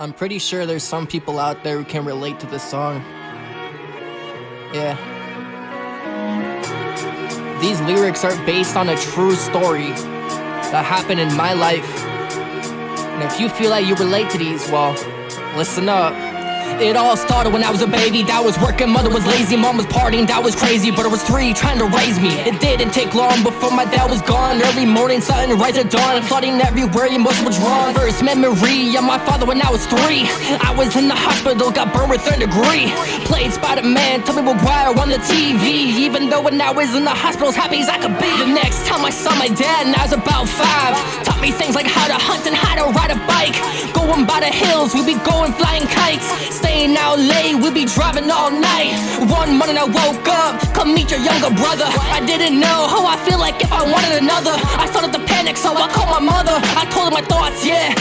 I'm pretty sure there's some people out there who can relate to this song. Yeah. These lyrics are based on a true story that happened in my life. And if you feel like you relate to these, well, listen up. It all started when I was a baby. Dad was working, mother was lazy, mom was partying, dad was crazy, but I was 3 trying to raise me. It didn't take long before my dad was gone. Early morning, sunrise at dawn, flooding everywhere, emotion was wrong. First memory of my father when I was 3. I was in the hospital, got burned with 3rd degree. Played Spider-Man, told me McGuire on the TV. Even though when I was in the hospital, as happy as I could be. The next time I saw my dad, and I was about 5, taught me things like how to hunt and how to ride a bike. Going by the hills, we'd be going flying kites. Staying out late, we'd be driving all night. One morning I woke up, come meet your younger brother. I didn't know how I feel like if I wanted another. I started to panic, so I called my mother. I told her my thoughts, yeah,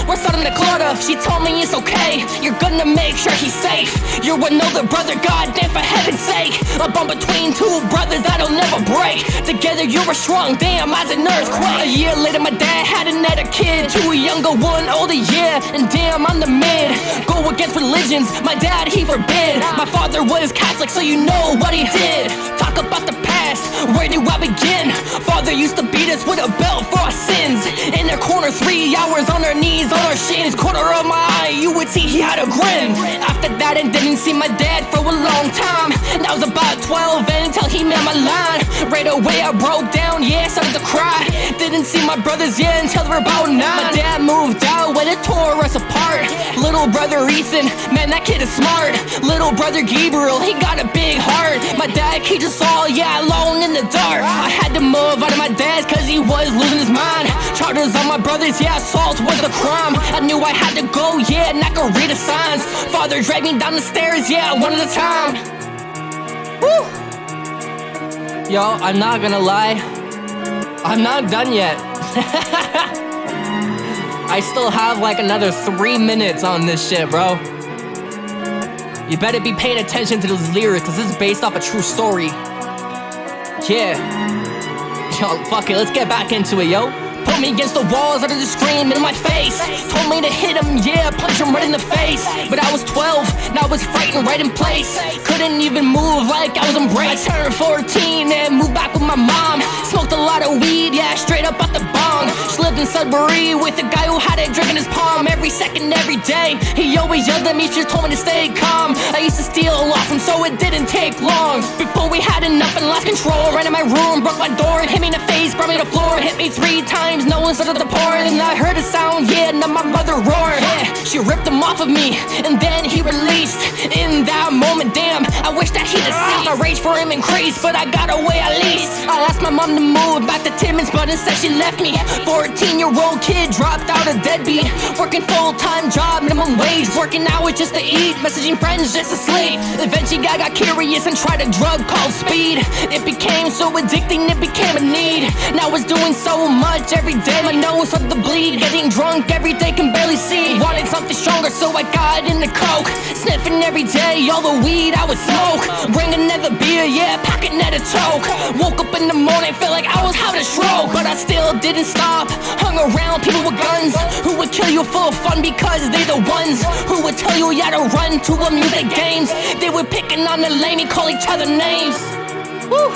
we're starting to clutter. She told me it's okay, you're gonna make sure he's safe. You're another brother, goddamn, for heaven's sake. A bond between 2 brothers that'll never break. Together you were strong, damn, I was an earthquake. A year later my dad had another kid, 2 younger, 1 older, yeah. And damn, I'm the mid. Go against religions, my dad, he forbid. My father was Catholic, so you know what he did. Talk about the past, where do I begin? Father used to beat us with a belt for our sins. In their corner, 3 hours on our knees, on our shins. Corner of my eye, you would see he had a grin. After that, I didn't see my dad for a long time. And I was about 12 until he met my line. Right away I broke down, yeah, started to cry. Didn't see my brothers yet until they were about 9. My dad moved out when it tore us apart. Little brother Ethan, man, that kid is smart. Little brother Gabriel, he got a big heart. My dad keeps us all, yeah, alone in the dark. I had to move out of my dad's cause he was losing his mind. Charges on my brothers, yeah, assault was the crime. I knew I had to go, yeah, and I could read the signs. Father dragged me down the stairs, yeah, one at a time. Woo! Yo, I'm not gonna lie, I'm not done yet. I still have like another 3 minutes on this shit, bro. You better be paying attention to those lyrics, cause this is based off a true story. Yeah. Yo, fuck it, let's get back into it, yo. Put me against the walls, started to scream in my face. Told me to hit him, yeah, punch him right in the face. But I was 12, now I was frightened right in place. Couldn't even move like I was embraced. I turned 14 and moved back with my mom. Smoked a lot of weed, yeah, straight up out the bong. She lived in Sudbury with a guy who had a drink in his palm. Every second, every day, he always yelled at me, just told me to stay calm. I used to steal off him, so it didn't take long before we had enough and lost control. Ran in my room, broke my door, hit me in the face, brought me to the floor, hit me 3 times. No one started to pour, and I heard a sound, yeah, now my mother roared. Yeah, she ripped him off of me, and then he released. In that moment, damn, I wish that he deceased. My rage for him increased, but I got away at least. I asked my mom to move back to Timmins, but instead she left me. 14-year-old kid dropped out of deadbeat, working full-time job, minimum wage, working hours just to eat, messaging friends just to sleep. Eventually I got curious and tried a drug called speed. It became so addicting, it became a need. Now I was doing so much every day, my nose started to bleed. Getting drunk every day, can barely see. Wanted something stronger, so I got into coke. Sniffing every day, all the weed I would smoke. Bring another beer, yeah, pack another toke. Woke up in the morning, felt like I was having a stroke. But I still didn't stop, hung around people with guns who would kill you for fun because they the ones who would tell you you had to run to amusement games. They were picking on the lame and call each other names. Woo.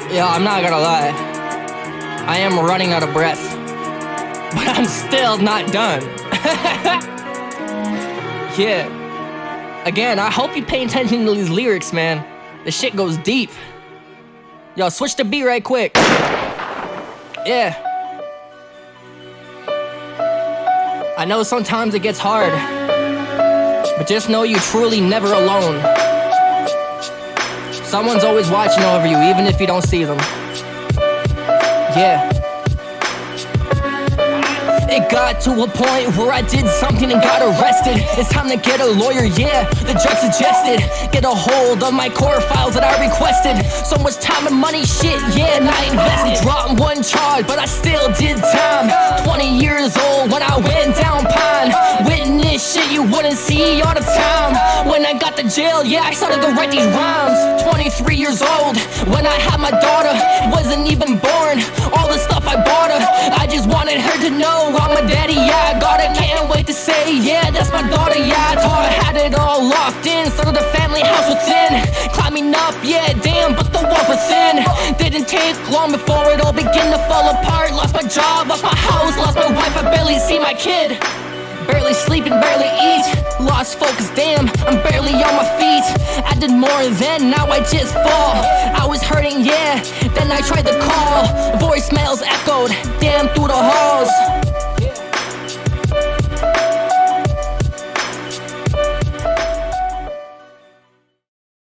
Yeah, I'm not gonna lie, I am running out of breath, but I'm still not done. Yeah. Again, I hope you pay attention to these lyrics, man. The shit goes deep. Yo, switch the beat right quick. Yeah. I know sometimes it gets hard, but just know you're truly never alone. Someone's always watching over you, even if you don't see them. Yeah. It got to a point where I did something and got arrested. It's time to get a lawyer, yeah, the judge suggested. Get a hold of my court files that I requested. So much time and money, shit, yeah, and I invested. Dropped 1 charge, but I still did time. 20 years old when I went down Pine. Witness shit you wouldn't see all the time. When I got to jail, yeah, I started to write these rhymes. 23 years old when I had my daughter, wasn't even born. All the stuff I bought her, I just wanted her to know I'm a daddy, yeah, I got her, can't wait to see hey, yeah, that's my daughter, yeah. I taught her, had it all locked in. Started a family house within. Climbing up, yeah, damn, but the walls were thin. Didn't take long before it all began to fall apart. Lost my job, lost my house, lost my wife, I barely see my kid. Barely sleep and barely eat. Lost focus, damn, I'm barely on my feet. I did more then, now I just fall. I was hurting, yeah, then I tried to call. Voicemails echoed, damn, through the hall.